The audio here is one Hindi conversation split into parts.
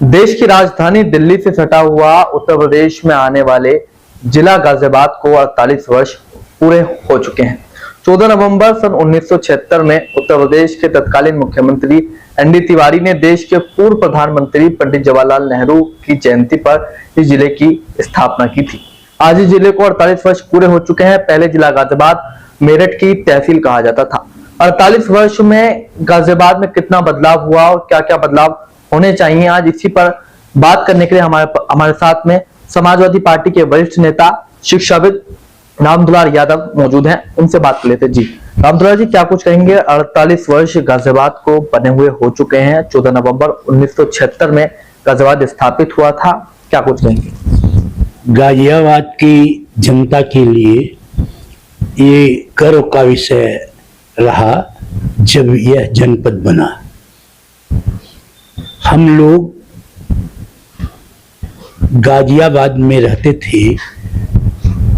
देश की राजधानी दिल्ली से सटा हुआ उत्तर प्रदेश में आने वाले जिला गाजियाबाद को 48 वर्ष पूरे हो चुके हैं। 14 नवंबर सन 1976 में उत्तर प्रदेश के तत्कालीन मुख्यमंत्री एनडी तिवारी ने देश के पूर्व प्रधानमंत्री पंडित जवाहरलाल नेहरू की जयंती पर इस जिले की स्थापना की थी। आज इस जिले को 48 वर्ष पूरे हो चुके हैं। पहले जिला गाजियाबाद मेरठ की तहसील कहा जाता था। 48 वर्ष में गाजियाबाद में कितना बदलाव हुआ और क्या क्या बदलाव होने चाहिए, आज इसी पर बात करने के लिए हमारे साथ में समाजवादी पार्टी के वरिष्ठ नेता शिक्षाविद रामदुलार यादव मौजूद हैं। उनसे बात कर लेते हैं। जी रामदुलार जी, क्या कुछ कहेंगे? 48 वर्ष गाजियाबाद को बने हुए हो चुके हैं। 14 नवंबर 1976 में गाजियाबाद स्थापित हुआ था, क्या कुछ कहेंगे? गाजियाबाद की जनता के लिए ये गर्व का विषय रहा जब यह जनपद बना। हम लोग गाजियाबाद में रहते थे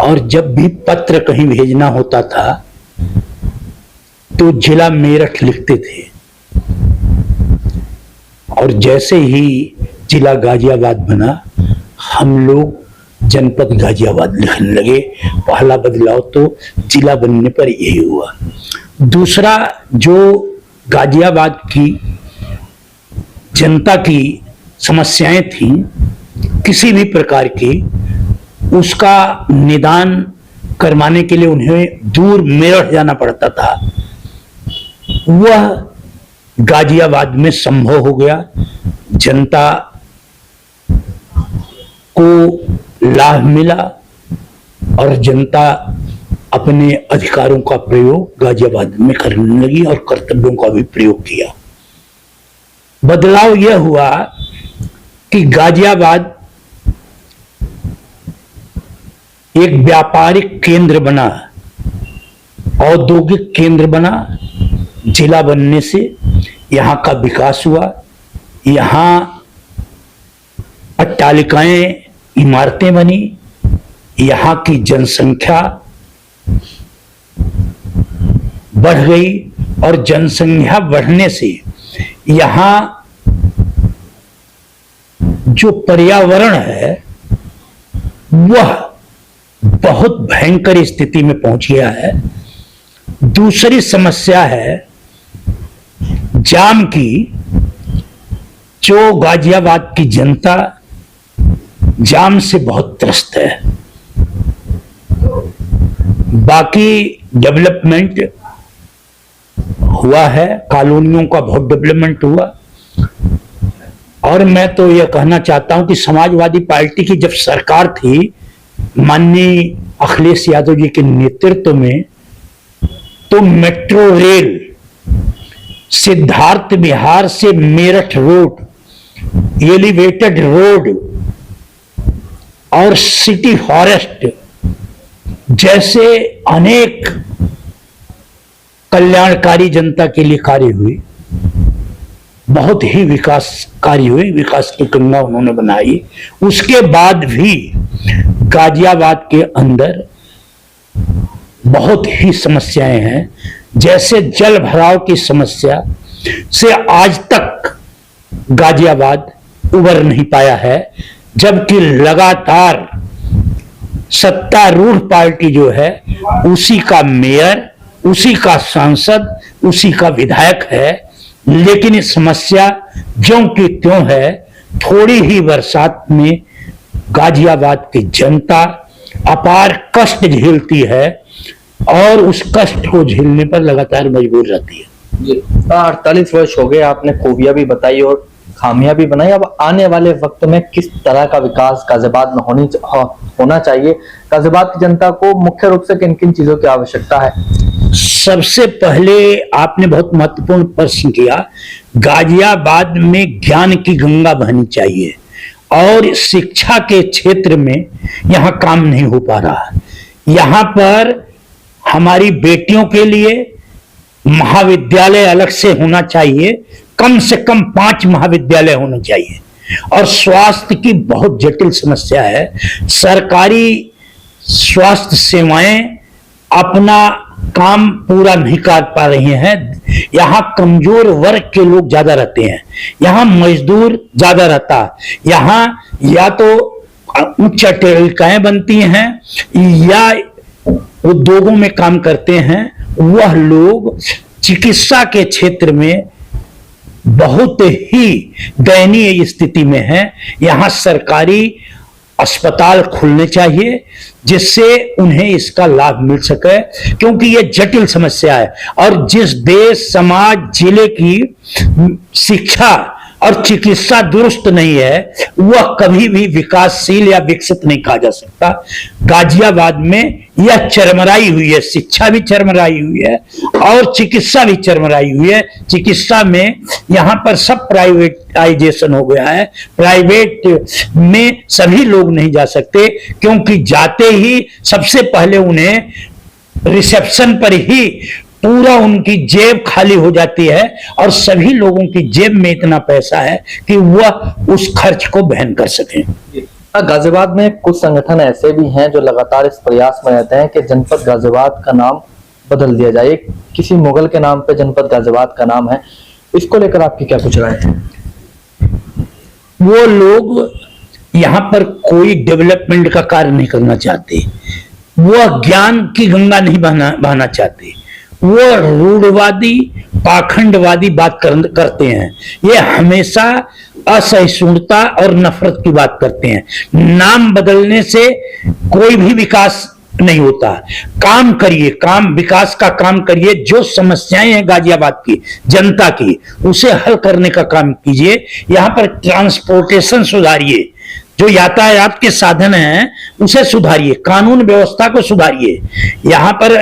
और जब भी पत्र कहीं भेजना होता था तो जिला मेरठ लिखते थे, और जैसे ही जिला गाजियाबाद बना हम लोग जनपद गाजियाबाद लिखने लगे। पहला बदलाव तो जिला बनने पर यही हुआ। दूसरा, जो गाजियाबाद की जनता की समस्याएं थी किसी भी प्रकार की, उसका निदान करवाने के लिए उन्हें दूर मेरठ जाना पड़ता था। वह गाजियाबाद में संभव हो गया। जनता को लाभ मिला और जनता अपने अधिकारों का प्रयोग गाजियाबाद में करने लगी और कर्तव्यों का भी प्रयोग किया। बदलाव यह हुआ कि गाजियाबाद एक व्यापारिक केंद्र बना, औद्योगिक केंद्र बना। जिला बनने से यहाँ का विकास हुआ। यहाँ अट्टालिकाएं, इमारतें बनी। यहाँ की जनसंख्या बढ़ गई और जनसंख्या बढ़ने से यहाँ जो पर्यावरण है वह बहुत भयंकर स्थिति में पहुंच गया है। दूसरी समस्या है जाम की। जो गाजियाबाद की जनता जाम से बहुत त्रस्त है। बाकी डेवलपमेंट हुआ है, कॉलोनियों का बहुत डेवलपमेंट हुआ। और मैं तो यह कहना चाहता हूं कि समाजवादी पार्टी की जब सरकार थी माननीय अखिलेश यादव जी के नेतृत्व में, तो मेट्रो रेल सिद्धार्थ विहार से मेरठ रोड, एलिवेटेड रोड और सिटी फॉरेस्ट जैसे अनेक कल्याणकारी जनता के लिए कार्य हुए। बहुत ही विकास कार्य हुए, विकास की गंगा उन्होंने बनाई। उसके बाद भी गाजियाबाद के अंदर बहुत ही समस्याएं हैं। जैसे जल भराव की समस्या से आज तक गाजियाबाद उबर नहीं पाया है, जबकि लगातार सत्तारूढ़ पार्टी जो है उसी का मेयर, उसी का सांसद, उसी का विधायक है। लेकिन ये समस्या ज्यों की त्यों है। थोड़ी ही बरसात में गाजियाबाद की जनता अपार कष्ट झेलती है और उस कष्ट को झेलने पर लगातार मजबूर रहती है। 48 वर्ष हो गए, आपने खूबियां भी बताई और खामियां भी बनाई। अब आने वाले वक्त में किस तरह का विकास गाजियाबाद में होना चाहिए? गाजियाबाद की जनता को मुख्य रूप से किन किन चीजों की आवश्यकता है? सबसे पहले आपने बहुत महत्वपूर्ण प्रश्न किया। गाजियाबाद में ज्ञान की गंगा बहनी चाहिए और शिक्षा के क्षेत्र में यहाँ काम नहीं हो पा रहा। यहाँ पर हमारी बेटियों के लिए महाविद्यालय अलग से होना चाहिए, कम से कम 5 महाविद्यालय होने चाहिए। और स्वास्थ्य की बहुत जटिल समस्या है। सरकारी स्वास्थ्य सेवाएं अपना काम पूरा नहीं कर पा रही हैं, यहाँ कमजोर वर्ग के लोग ज्यादा रहते हैं, यहाँ मजदूर ज्यादा रहता है, यहाँ या तो उच्च टेलिकाएं बनती हैं या उद्योगों में काम करते हैं। वह लोग चिकित्सा के क्षेत्र में बहुत ही दयनीय स्थिति में है। यहाँ सरकारी अस्पताल खुलने चाहिए जिससे उन्हें इसका लाभ मिल सके, क्योंकि यह जटिल समस्या है। और जिस देश, समाज, जिले की शिक्षा और चिकित्सा दुरुस्त नहीं है, वह कभी भी विकासशील या विकसित नहीं कहा जा सकता। गाजियाबाद में यह चरमराई हुई है, शिक्षा भी चरमराई हुई है और चिकित्सा भी चरमराई हुई है। चिकित्सा में यहाँ पर सब प्राइवेटाइजेशन हो गया है, प्राइवेट में सभी लोग नहीं जा सकते, क्योंकि जाते ही सबसे पहले उन्हें रिसेप्शन पर ही पूरा उनकी जेब खाली हो जाती है और सभी लोगों की जेब में इतना पैसा है कि वह उस खर्च को वहन कर सकें। गाजियाबाद में कुछ संगठन ऐसे भी हैं जो लगातार इस प्रयास में रहते हैं कि जनपद गाजियाबाद का नाम बदल दिया जाए। किसी मुगल के नाम पे जनपद गाजियाबाद का नाम है, इसको लेकर आपकी क्या कुछ राय है? वो लोग यहाँ पर कोई डेवलपमेंट का कार्य नहीं करना चाहते, वो ज्ञान की गंगा नहीं बहाना चाहते, वो रूढ़वादी पाखंडवादी बात करते हैं। ये हमेशा असहिष्णुता और नफरत की बात करते हैं। नाम बदलने से कोई भी विकास नहीं होता। काम करिए, काम विकास का काम करिए। जो समस्याएं हैं गाजियाबाद की जनता की, उसे हल करने का काम कीजिए। यहाँ पर ट्रांसपोर्टेशन सुधारिए, जो यातायात के साधन हैं उसे सुधारिए, कानून व्यवस्था को सुधारिए। यहाँ पर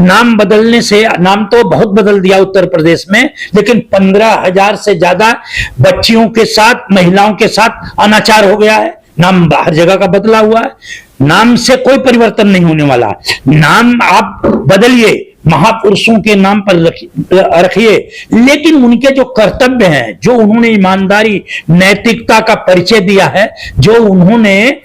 नाम बदलने से, नाम तो बहुत बदल दिया उत्तर प्रदेश में, लेकिन 15,000 से ज्यादा बच्चियों के साथ, महिलाओं के साथ अनाचार हो गया है। नाम हर जगह का बदला हुआ है। नाम से कोई परिवर्तन नहीं होने वाला। नाम आप बदलिए, महापुरुषों के नाम पर रखिए, लेकिन उनके जो कर्तव्य हैं, जो उन्होंने ईमानदारी, नैतिकता का परिचय दिया है, जो उन्होंने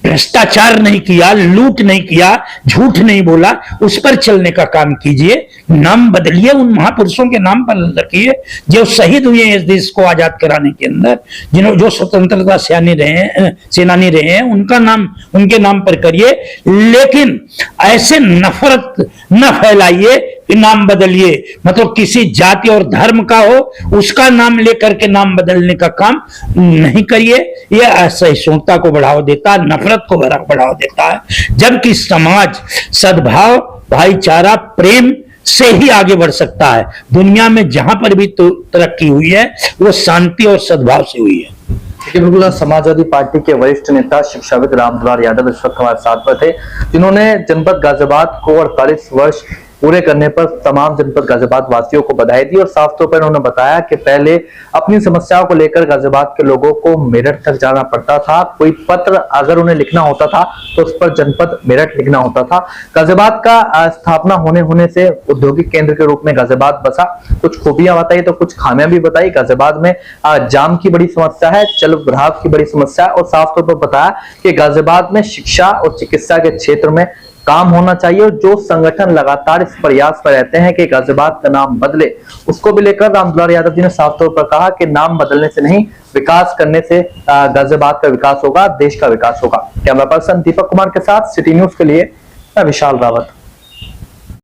भ्रष्टाचार नहीं किया, लूट नहीं किया, झूठ नहीं बोला, उस पर चलने का काम कीजिए। नाम बदलिए, उन महापुरुषों के नाम पर रखिए जो शहीद हुए हैं इस देश को आजाद कराने के अंदर, जो स्वतंत्रता सेनानी रहे हैं, उनका नाम, उनके नाम पर करिए। लेकिन ऐसे नफरत न फैलाइए कि नाम बदलिए, मतलब किसी जाति और धर्म का हो उसका नाम लेकर के नाम बदलने का काम नहीं करिए। यह असहिष्णुता को बढ़ावा देता है, नफरत को बढ़ावा देता है। जबकि समाज सद्भाव, भाईचारा, प्रेम से ही आगे बढ़ सकता है। दुनिया में जहां पर भी तो तरक्की हुई है वो शांति और सद्भाव से हुई है। बिल्कुल, समाजवादी पार्टी के वरिष्ठ नेता शिक्षाविद रामदुलार यादव इस वक्त हमारे साथ पर थे, जिन्होंने जनपद गाजियाबाद को 48 वर्ष पूरे करने पर तमाम जनपद गाजियाबाद वासियों को बधाई दी और साफ तौर पर उन्होंने बताया कि पहले अपनी समस्याओं को लेकर गाजियाबाद के लोगों को मेरठ तक जाना पड़ता था। कोई पत्र अगर उन्हें लिखना होता था तो उस पर जनपद मेरठ लिखना होता था। गाजियाबाद का स्थापना होने से औद्योगिक केंद्र के रूप में गाजियाबाद बसा। कुछ खूबियां बताई तो कुछ खामियां भी बताई। गाजियाबाद में जाम की बड़ी समस्या है, चल भ्राव की बड़ी समस्या है और साफ तौर पर बताया कि गाजियाबाद में शिक्षा और चिकित्सा के क्षेत्र में काम होना चाहिए। और जो संगठन लगातार इस प्रयास पर रहते हैं कि गाजियाबाद का नाम बदले, उसको भी लेकर रामदुलार यादव जी ने साफ तौर पर कहा कि नाम बदलने से नहीं, विकास करने से गाजियाबाद का विकास होगा, देश का विकास होगा। कैमरा पर्सन दीपक कुमार के साथ सिटी न्यूज के लिए मैं विशाल रावत।